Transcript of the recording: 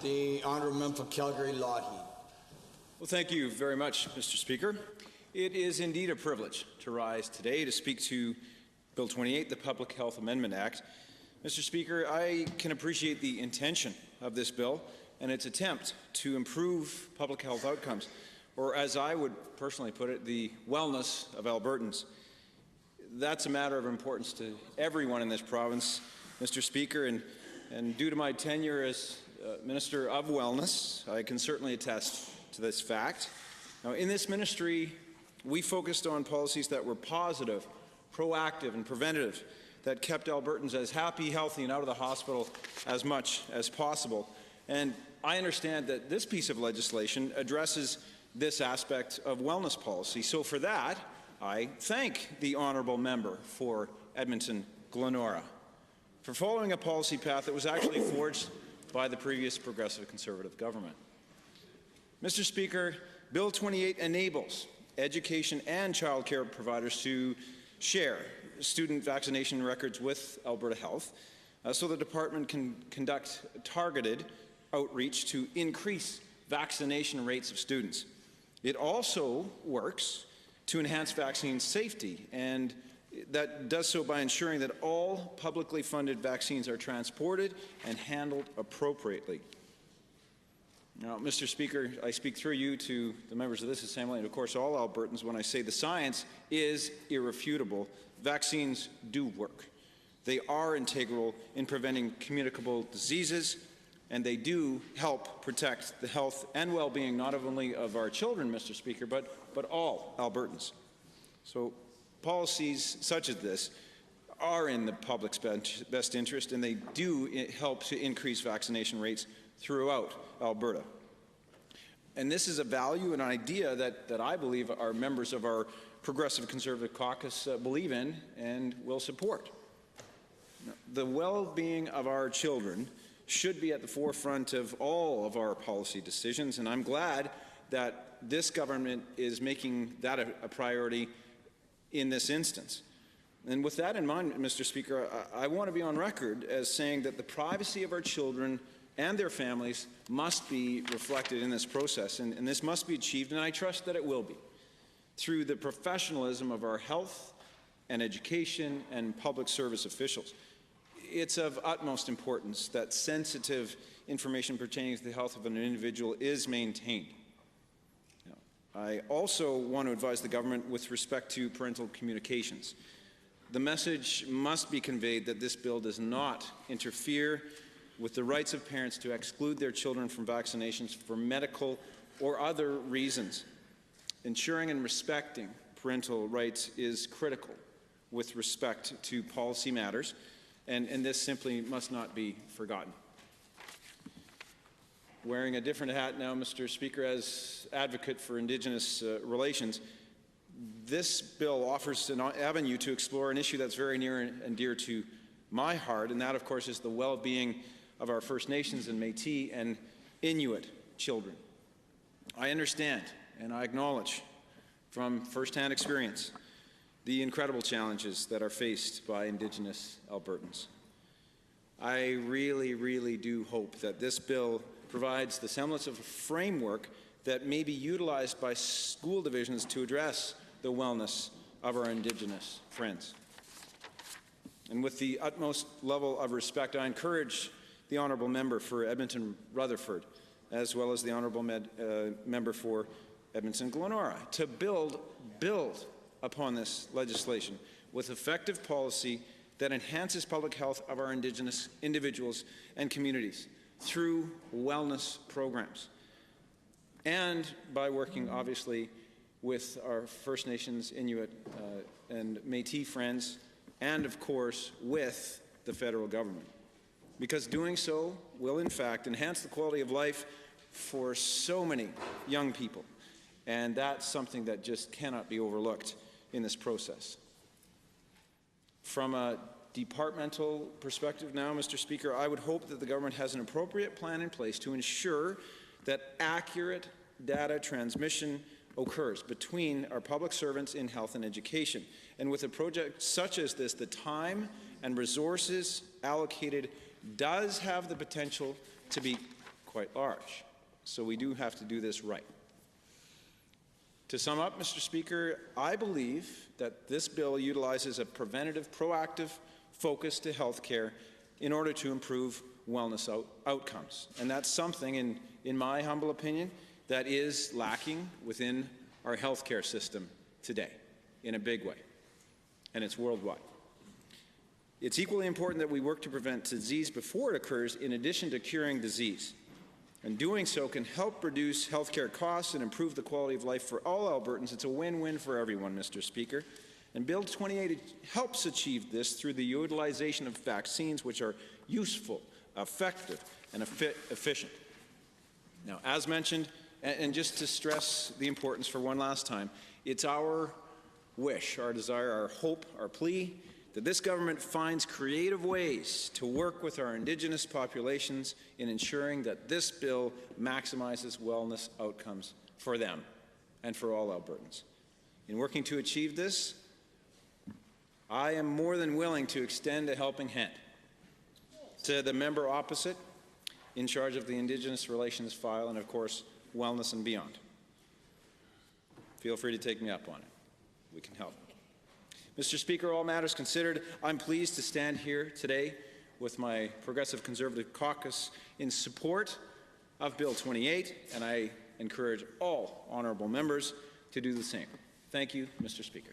The honourable member for Calgary, Lougheed. Well, thank you very much, Mr. Speaker. It is indeed a privilege to rise today to speak to Bill 28, the Public Health Amendment Act. Mr. Speaker, I can appreciate the intention of this bill and its attempt to improve public health outcomes, or as I would personally put it, the wellness of Albertans. That's a matter of importance to everyone in this province, Mr. Speaker, and due to my tenure as Minister of Wellness, I can certainly attest to this fact. Now, in this ministry, we focused on policies that were positive, proactive, and preventative, that kept Albertans as happy, healthy, and out of the hospital as much as possible. And I understand that this piece of legislation addresses this aspect of wellness policy. So for that, I thank the honourable member for Edmonton-Glenora for following a policy path that was actually forged by the previous Progressive Conservative government. Mr. Speaker, Bill 28 enables education and childcare providers to share student vaccination records with Alberta Health so the department can conduct targeted outreach to increase vaccination rates of students. It also works to enhance vaccine safety, and that does so by ensuring that all publicly funded vaccines are transported and handled appropriately. Now, Mr. Speaker, I speak through you to the members of this Assembly and, of course, all Albertans when I say the science is irrefutable. Vaccines do work. They are integral in preventing communicable diseases, and they do help protect the health and well-being not only of our children, Mr. Speaker, but all Albertans. So policies such as this are in the public's best interest, and they do help to increase vaccination rates throughout Alberta. And this is a value and idea that I believe our members of our Progressive Conservative caucus believe in and will support. The well-being of our children should be at the forefront of all of our policy decisions, and I'm glad that this government is making that a priority in this instance. And with that in mind, Mr. Speaker, I want to be on record as saying that the privacy of our children and their families must be reflected in this process, and this must be achieved, and I trust that it will be, through the professionalism of our health and education and public service officials. It's of utmost importance that sensitive information pertaining to the health of an individual is maintained. I also want to advise the government with respect to parental communications. The message must be conveyed that this bill does not interfere with the rights of parents to exclude their children from vaccinations for medical or other reasons. Ensuring and respecting parental rights is critical with respect to policy matters, and this simply must not be forgotten. Wearing a different hat now, Mr. Speaker, as advocate for Indigenous relations, this bill offers an avenue to explore an issue that's very near and dear to my heart, and that, of course, is the well-being of our First Nations and Métis and Inuit children. I understand and I acknowledge from first-hand experience the incredible challenges that are faced by Indigenous Albertans. I really do hope that this bill provides the semblance of a framework that may be utilized by school divisions to address the wellness of our Indigenous friends. And with the utmost level of respect, I encourage the honourable member for Edmonton-Rutherford, as well as the honourable member for Edmonton-Glenora, to build upon this legislation with effective policy that enhances public health of our Indigenous individuals and communities through wellness programs, and by working, obviously, with our First Nations, Inuit, and Métis friends, and, of course, with the federal government. Because doing so will, in fact, enhance the quality of life for so many young people. And that's something that just cannot be overlooked in this process. From a departmental perspective now, Mr. Speaker, I would hope that the government has an appropriate plan in place to ensure that accurate data transmission occurs between our public servants in health and education. And with a project such as this, the time and resources allocated does have the potential to be quite large. So we do have to do this right. To sum up, Mr. Speaker, I believe that this bill utilizes a preventative, proactive focus to health care in order to improve wellness outcomes. And that's something, in my humble opinion, that is lacking within our health care system today in a big way, and it's worldwide. It's equally important that we work to prevent disease before it occurs in addition to curing disease. And doing so can help reduce healthcare costs and improve the quality of life for all Albertans. It's a win-win for everyone, Mr. Speaker. And Bill 28 helps achieve this through the utilization of vaccines which are useful, effective, and efficient. Now, as mentioned, and just to stress the importance for one last time, it's our wish, our desire, our hope, our plea that this government finds creative ways to work with our Indigenous populations in ensuring that this bill maximizes wellness outcomes for them and for all Albertans. In working to achieve this, I am more than willing to extend a helping hand to the member opposite in charge of the Indigenous Relations file and, of course, wellness and beyond. Feel free to take me up on it. We can help. Mr. Speaker, all matters considered, I'm pleased to stand here today with my Progressive Conservative caucus in support of Bill 28, and I encourage all honourable members to do the same. Thank you, Mr. Speaker.